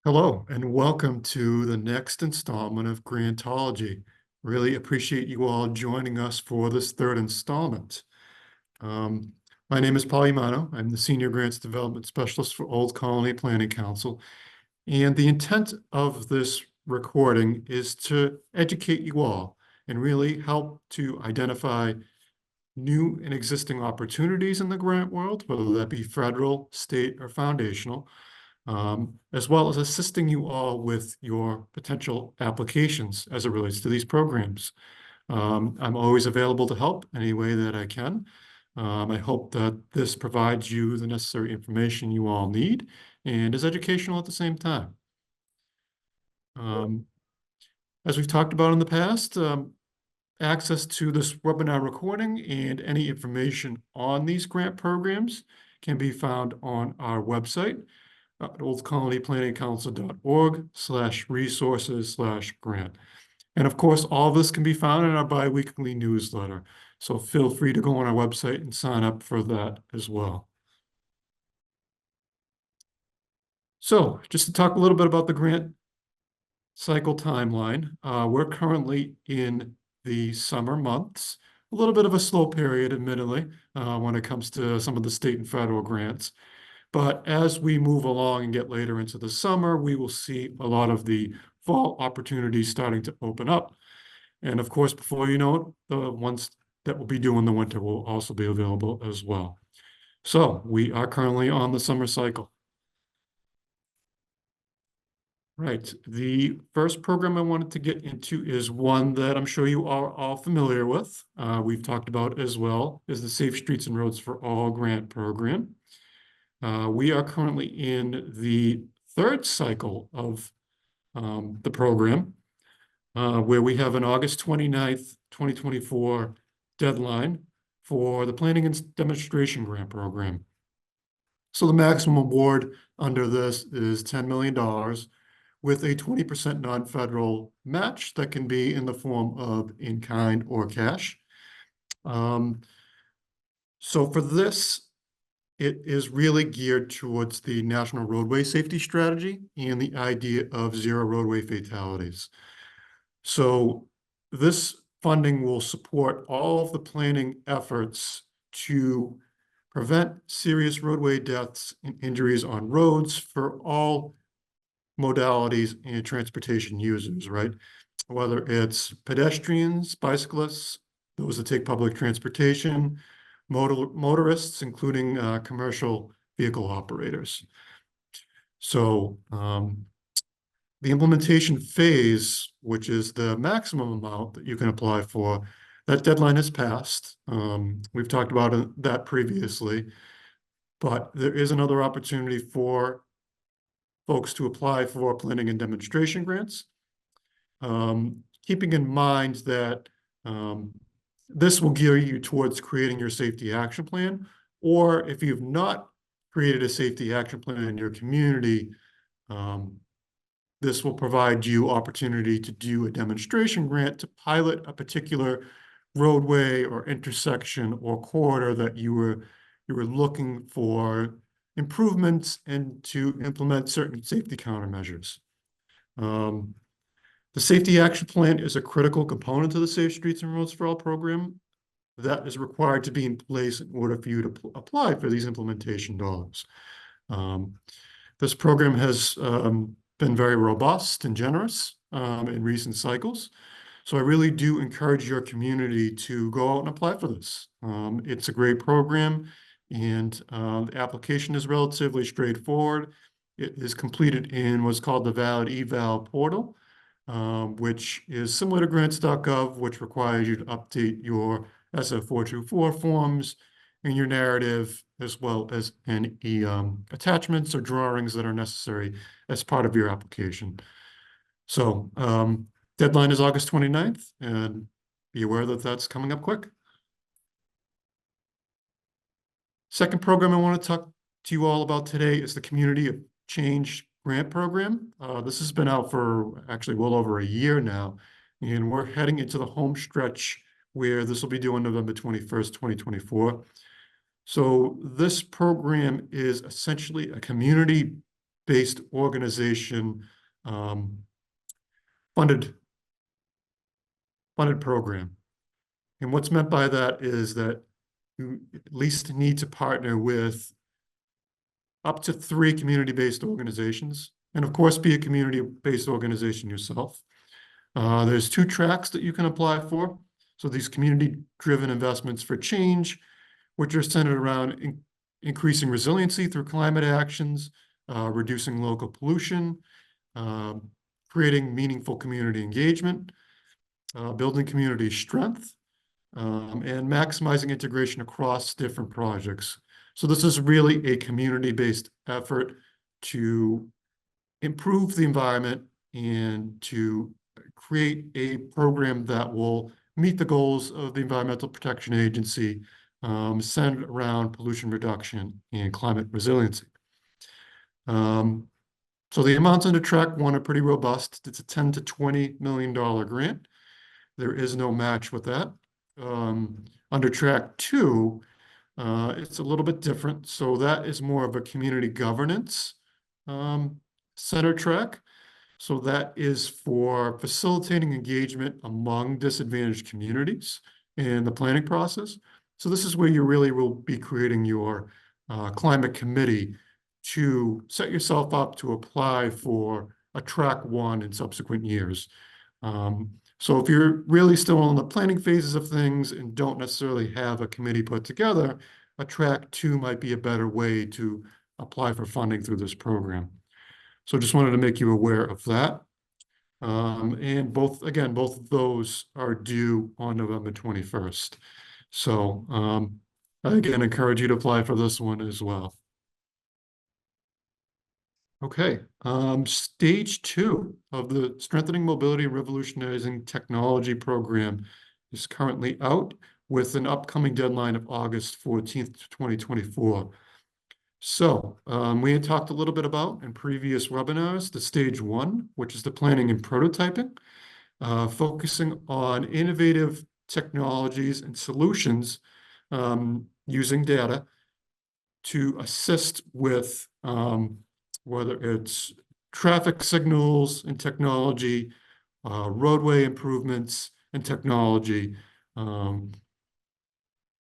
Hello, and welcome to the next installment of Grantology. Really appreciate you all joining us for this third installment. Um, my name is Paul Imano. I'm the Senior Grants Development Specialist for Old Colony Planning Council. And the intent of this recording is to educate you all and really help to identify new and existing opportunities in the grant world, whether that be federal, state, or foundational, as well as assisting you all with your potential applications as it relates to these programs. I'm always available to help any way that I can. I hope that this provides you the necessary information you all need and is educational at the same time. Um, as we've talked about in the past, access to this webinar recording and any information on these grant programs can be found on our website at oldcolonyplanningcouncil.org/resources/grant. And of course, all of this can be found in our biweekly newsletter. So feel free to go on our website and sign up for that as well. So just to talk a little bit about the grant cycle timeline, we're currently in the summer months, a little bit of a slow period, admittedly, when it comes to some of the state and federal grants. But as we move along and get later into the summer, we will see a lot of the fall opportunities starting to open up. And of course, before you know it, the ones that will be due in the winter will also be available as well. So we are currently on the summer cycle. Right. The first program I wanted to get into is one that I'm sure you are all familiar with. We've talked about as well, is the Safe Streets and Roads for All grant program. We are currently in the third cycle of the program, where we have an August 29th, 2024 deadline for the Planning and Demonstration Grant Program. So the maximum award under this is $10 million with a 20% non-federal match that can be in the form of in-kind or cash. So for this, it is really geared towards the National Roadway Safety Strategy and the idea of zero roadway fatalities. So this funding will support all of the planning efforts to prevent serious roadway deaths and injuries on roads for all modalities and transportation users, right? Whether it's pedestrians, bicyclists, those that take public transportation, motorists, including commercial vehicle operators. So the implementation phase, which is the maximum amount that you can apply for, that deadline has passed. We've talked about that previously, but there is another opportunity for folks to apply for planning and demonstration grants. Keeping in mind that this will gear you towards creating your safety action plan, or if you've not created a safety action plan in your community, this will provide you opportunity to do a demonstration grant to pilot a particular roadway or intersection or corridor that you were looking for improvements and to implement certain safety countermeasures. The Safety Action Plan is a critical component to the Safe Streets and Roads for All program that is required to be in place in order for you to apply for these implementation dollars. This program has been very robust and generous in recent cycles. So I really do encourage your community to go out and apply for this. It's a great program, and the application is relatively straightforward. It is completed in what's called the Valid Eval portal, which is similar to grants.gov, which requires you to update your SF424 forms and your narrative, as well as any attachments or drawings that are necessary as part of your application. So deadline is August 29th, and be aware that that's coming up quick. Second program I want to talk to you all about today is the Community of Change Grant Program. This has been out for actually well over a year now, and we're heading into the home stretch where this will be due on November 21st, 2024. So this program is essentially a community-based community-based organization funded program. And what's meant by that is that you at least need to partner with up to 3 community-based organizations, and of course, be a community-based organization yourself. There's 2 tracks that you can apply for. So these community-driven investments for change, which are centered around increasing resiliency through climate actions, reducing local pollution, creating meaningful community engagement, building community strength, and maximizing integration across different projects. So this is really a community-based effort to improve the environment and to create a program that will meet the goals of the Environmental Protection Agency, centered around pollution reduction and climate resiliency. So the amounts under track 1 are pretty robust. It's a $10 to $20 million grant. There is no match with that. Under track 2, it's a little bit different. So that is more of a community governance center track. So that is for facilitating engagement among disadvantaged communities in the planning process. So this is where you really will be creating your climate committee to set yourself up to apply for a track 1 in subsequent years. So if you're really still in the planning phases of things and don't necessarily have a committee put together, a track 2 might be a better way to apply for funding through this program. So just wanted to make you aware of that. And both of those are due on November 21st. So I again encourage you to apply for this one as well. Okay, stage 2 of the Strengthening Mobility and Revolutionizing Technology program is currently out with an upcoming deadline of August 14th, 2024. So we had talked a little bit about in previous webinars, the stage 1, which is the planning and prototyping, focusing on innovative technologies and solutions using data to assist with whether it's traffic signals and technology, roadway improvements and technology,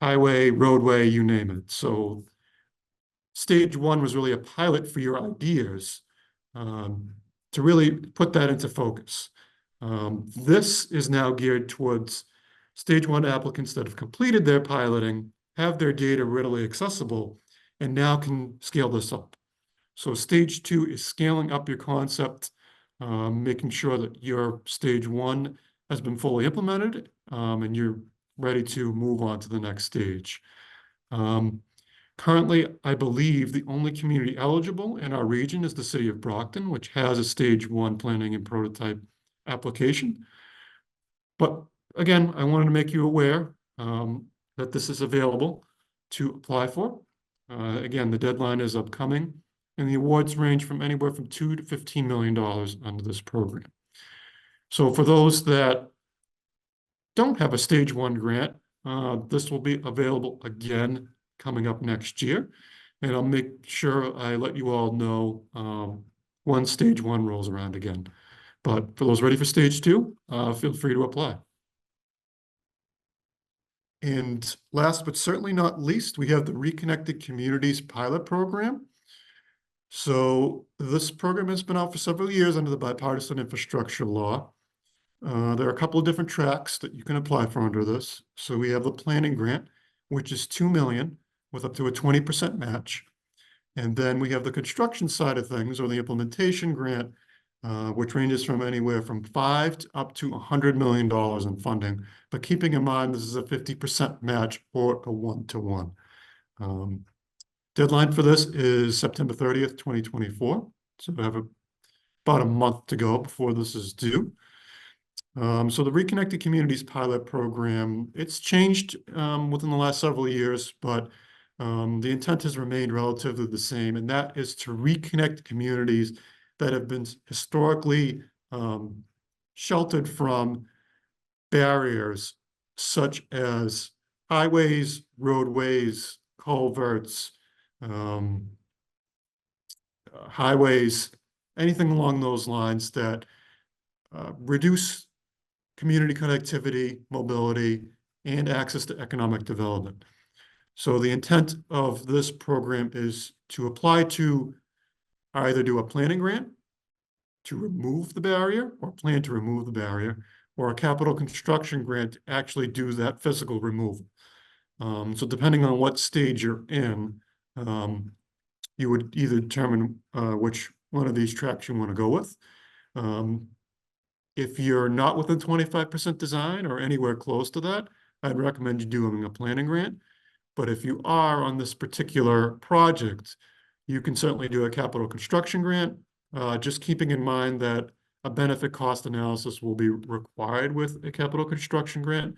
highway, roadway, you name it. So stage 1 was really a pilot for your ideas to really put that into focus. This is now geared towards stage 1 applicants that have completed their piloting, have their data readily accessible, and now can scale this up. So stage 2 is scaling up your concept, making sure that your stage 1 has been fully implemented, and you're ready to move on to the next stage. Currently, I believe the only community eligible in our region is the city of Brockton, which has a stage 1 planning and prototype application. But again, I wanted to make you aware that this is available to apply for. Again, the deadline is upcoming, and the awards range from anywhere from $2 to $15 million under this program. So for those that don't have a stage 1 grant, this will be available again coming up next year. And I'll make sure I let you all know when stage 1 rolls around again. But for those ready for stage 2, feel free to apply. And last but certainly not least, we have the Reconnected Communities pilot program. So this program has been out for several years under the bipartisan infrastructure law. There are a couple of different tracks that you can apply for under this. So we have the planning grant, which is $2 million with up to a 20% match. And then we have the construction side of things, or the implementation grant, which ranges from anywhere from $5 to up to $100 million in funding. But keeping in mind, this is a 50% match or a 1-to-1. Deadline for this is September 30th, 2024. So we have about a month to go before this is due. So the Reconnected Communities pilot program, it's changed within the last several years, but the intent has remained relatively the same, and that is to reconnect communities that have been historically sheltered from barriers such as highways, roadways, culverts, highways, anything along those lines that reduce community connectivity, mobility, and access to economic development. So the intent of this program is to apply to either do a planning grant to remove the barrier or plan to remove the barrier, or a capital construction grant to actually do that physical removal. So depending on what stage you're in, you would either determine which one of these tracks you want to go with. If you're not within 25% design or anywhere close to that, I'd recommend you doing a planning grant. But if you are on this particular project, you can certainly do a capital construction grant, just keeping in mind that a benefit cost analysis will be required with a capital construction grant.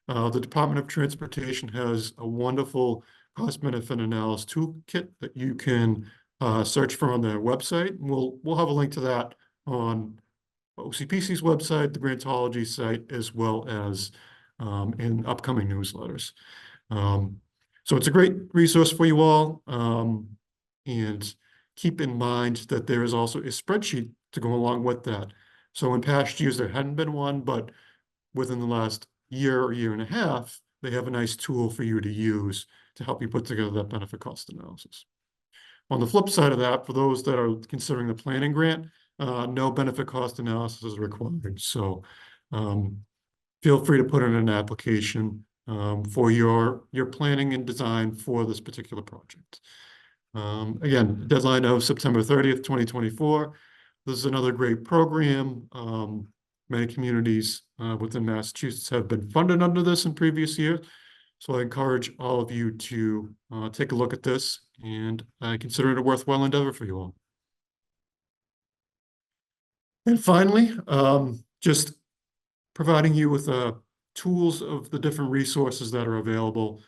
The Department of Transportation has a wonderful cost benefit analysis toolkit that you can search for on their website. We'll have a link to that on OCPC's website, the Grantology site, as well as in upcoming newsletters. So it's a great resource for you all. And keep in mind that there is also a spreadsheet to go along with that. So in past years, there hadn't been one, but within the last year or year and a half, they have a nice tool for you to use to help you put together that benefit cost analysis. On the flip side of that, for those that are considering the planning grant, no benefit cost analysis is required. So feel free to put in an application for your planning and design for this particular project. Again, deadline of September 30th, 2024. This is another great program. Many communities within Massachusetts have been funded under this in previous years. So I encourage all of you to take a look at this, and I consider it a worthwhile endeavor for you all. And finally, just providing you with tools of the different resources that are available.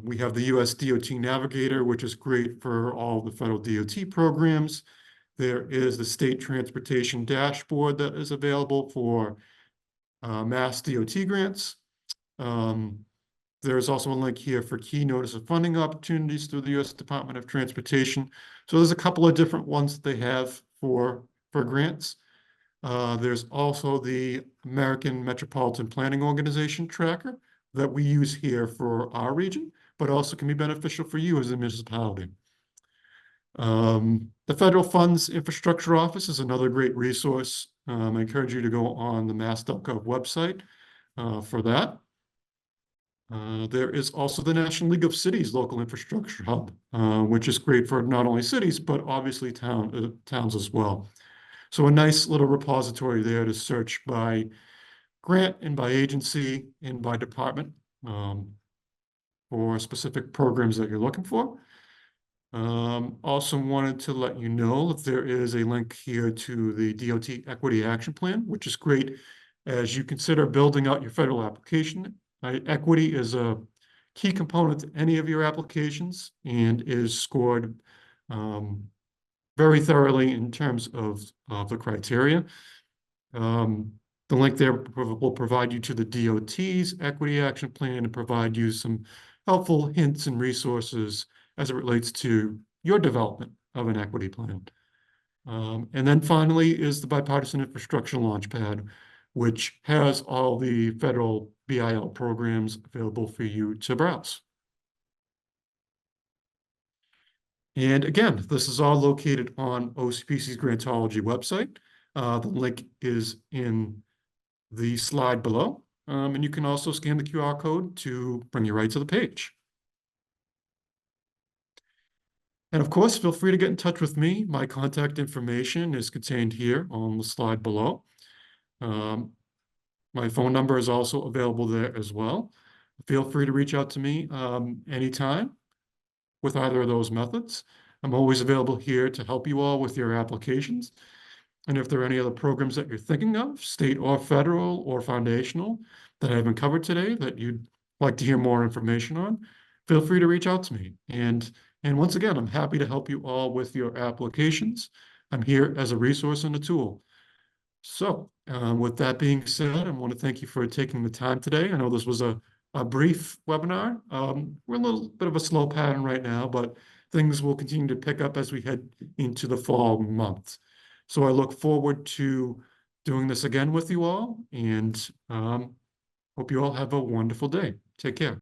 We have the US DOT Navigator, which is great for all the federal DOT programs. There is the State Transportation Dashboard that is available for Mass DOT grants. There's also a link here for key notice of funding opportunities through the U.S. Department of Transportation. So there's a couple of different ones that they have for grants. There's also the American Metropolitan Planning Organization tracker that we use here for our region, but also can be beneficial for you as a municipality. The Federal Funds Infrastructure Office is another great resource. I encourage you to go on the mass.gov website for that. There is also the National League of Cities Local Infrastructure Hub, which is great for not only cities, but obviously towns as well. So a nice little repository there to search by grant and by agency and by department for specific programs that you're looking for. Also wanted to let you know that there is a link here to the DOT Equity Action Plan, which is great as you consider building out your federal application. Equity is a key component to any of your applications and is scored very thoroughly in terms of the criteria. The link there will provide you to the DOT's Equity Action Plan and provide you some helpful hints and resources as it relates to your development of an equity plan. And then finally is the Bipartisan Infrastructure Launchpad, which has all the federal BIL programs available for you to browse. And again, this is all located on OCPC's Grantology website. The link is in the slide below. And you can also scan the QR code to bring you right to the page. And of course, feel free to get in touch with me. My contact information is contained here on the slide below. My phone number is also available there as well. Feel free to reach out to me anytime with either of those methods. I'm always available here to help you all with your applications. And if there are any other programs that you're thinking of, state or federal or foundational, that I haven't covered today that you'd like to hear more information on, feel free to reach out to me. And once again, I'm happy to help you all with your applications. I'm here as a resource and a tool. So with that being said, I want to thank you for taking the time today. I know this was a a brief webinar. We're a little bit of a slow pattern right now, but things will continue to pick up as we head into the fall months. So I look forward to doing this again with you all, and hope you all have a wonderful day. Take care.